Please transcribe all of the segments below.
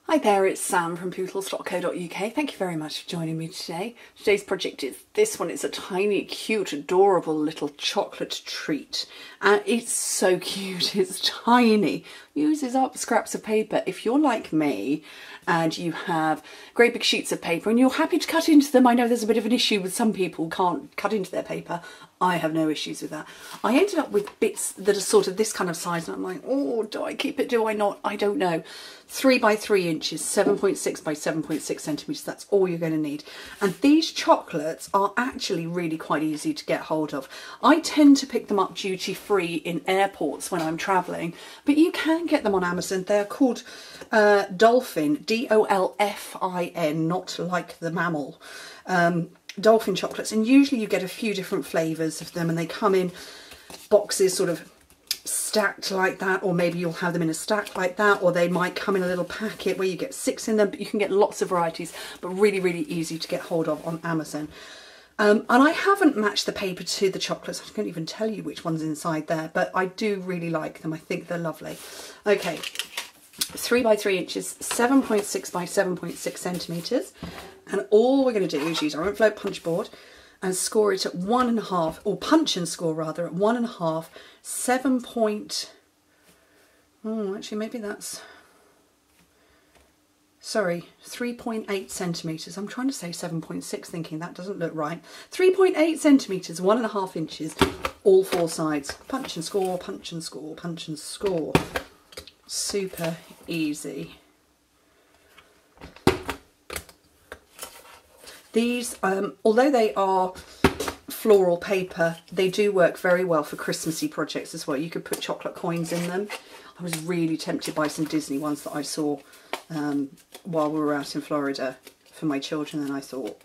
Hi there, it's Sam from pootles.co.uk. Thank you very much for joining me today. Today's project is this one. It's a tiny, cute, adorable little chocolate treat. And it's so cute, it's tiny. Uses up scraps of paper. If you're like me and you have great big sheets of paper and you're happy to cut into them, I know there's a bit of an issue with some people who can't cut into their paper. I have no issues with that. I ended up with bits that are sort of this kind of size and I'm like, oh, do I keep it, do I not? I don't know. 3 by 3 inches, 7.6 by 7.6 centimetres, that's all you're going to need. And these chocolates are actually really quite easy to get hold of. I tend to pick them up duty free in airports when I'm travelling, but you can get them on Amazon. They're called Dolphin, D-O-L-F-I-N, not like the mammal. Dolphin chocolates, and usually you get a few different flavours of them and they come in boxes sort of stacked like that, or maybe you'll have them in a stack like that, or they might come in a little packet where you get 6 in them, but you can get lots of varieties, but really easy to get hold of on Amazon. And I haven't matched the paper to the chocolates. I can't even tell you which one's inside there, but I do really like them. I think they're lovely. Okay, 3 by 3 inches, 7.6 by 7.6 centimetres, and all we're going to do is use our envelope punch board and score it at 1.5, or punch and score rather, at 1.5, 7 point, oh actually maybe that's, sorry, 3.8 centimetres. I'm trying to say 7.6 thinking that doesn't look right. 3.8 centimetres, 1.5 inches, all 4 sides. Punch and score, punch and score, punch and score. Super easy. These, although they are floral paper, they do work very well for Christmassy projects as well. You could put chocolate coins in them. I was really tempted by some Disney ones that I saw while we were out in Florida for my children, and I thought,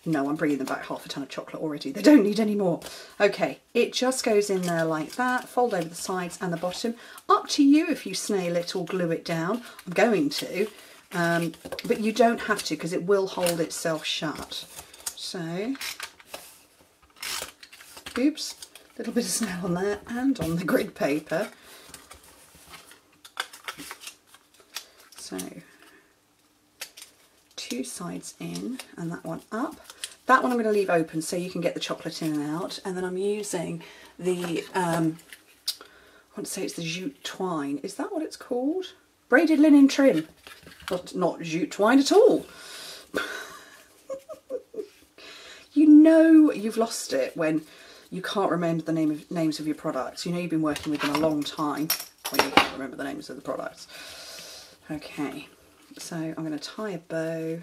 no, I'm bringing them back half a ton of chocolate already. They don't need any more. Okay, it just goes in there like that. Fold over the sides and the bottom. Up to you if you snail it or glue it down. I'm going to. But you don't have to because it will hold itself shut. So, oops, a little bit of snail on there and on the grid paper. So, 2 sides in and that one up. That one I'm going to leave open so you can get the chocolate in and out. And then I'm using the, I want to say it's the jute twine. Is that what it's called? Braided linen trim. Not jute twine at all. You know you've lost it when you can't remember the names of your products. You know you've been working with them a long time when you can't remember the names of the products. Okay, so I'm going to tie a bow.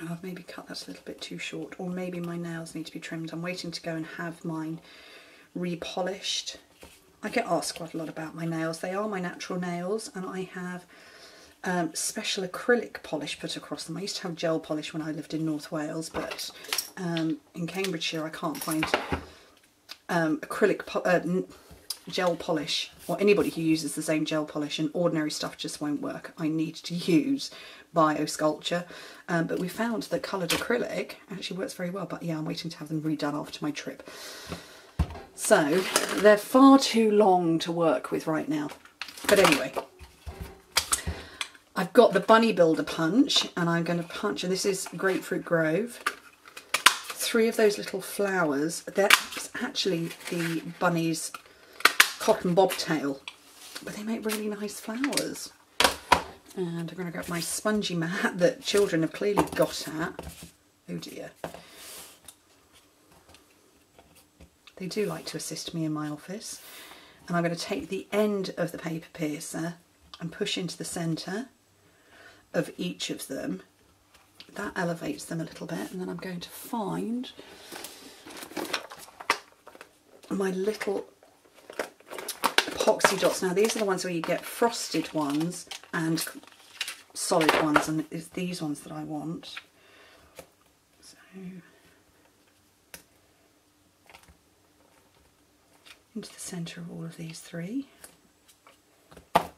I've maybe cut that a little bit too short, or maybe my nails need to be trimmed. I'm waiting to go and have mine repolished. I get asked quite a lot about my nails. They are my natural nails, and I have special acrylic polish put across them. I used to have gel polish when I lived in North Wales, but in Cambridgeshire I can't find acrylic gel polish, or anybody who uses the same gel polish, and ordinary stuff just won't work. I need to use Biosculpture, but we found that coloured acrylic actually works very well, but yeah, I'm waiting to have them redone after my trip. So they're far too long to work with right now, but anyway, I've got the Bunny Builder punch, and I'm going to punch, and this is Grapefruit Grove, 3 of those little flowers. That's actually the bunny's cotton bobtail, but they make really nice flowers. And I'm going to grab my spongy mat that children have clearly got at. Oh dear. They do like to assist me in my office. And I'm going to take the end of the paper piercer and push into the centre of each of them. That elevates them a little bit. And then I'm going to find my little epoxy dots. Now these are the ones where you get frosted ones and solid ones, and it's these ones that I want. So into the centre of all of these 3 that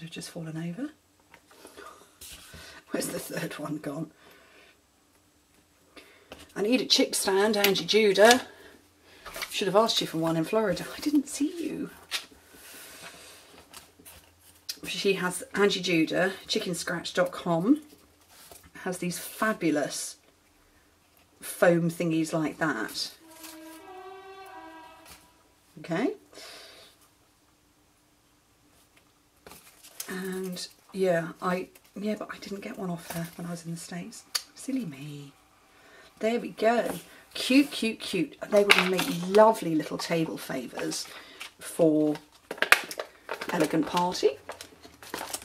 have just fallen over. Where's the third one gone? I need a chip stand, Angie Judah. Should have asked you for one in Florida. I didn't see you. She has Angie Judah, chickenscratch.com, has these fabulous foam thingies like that. Okay. And yeah, but I didn't get one off her when I was in the States. Silly me. There we go. Cute, cute, cute. They would make lovely little table favours for elegant party.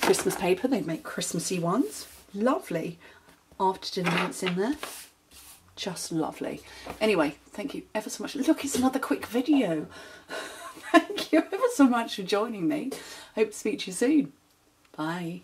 Christmas paper, they'd make Christmassy ones. Lovely. After dinner mints in there. Just lovely. Anyway, thank you ever so much. Look, it's another quick video. Thank you ever so much for joining me. Hope to speak to you soon. Bye.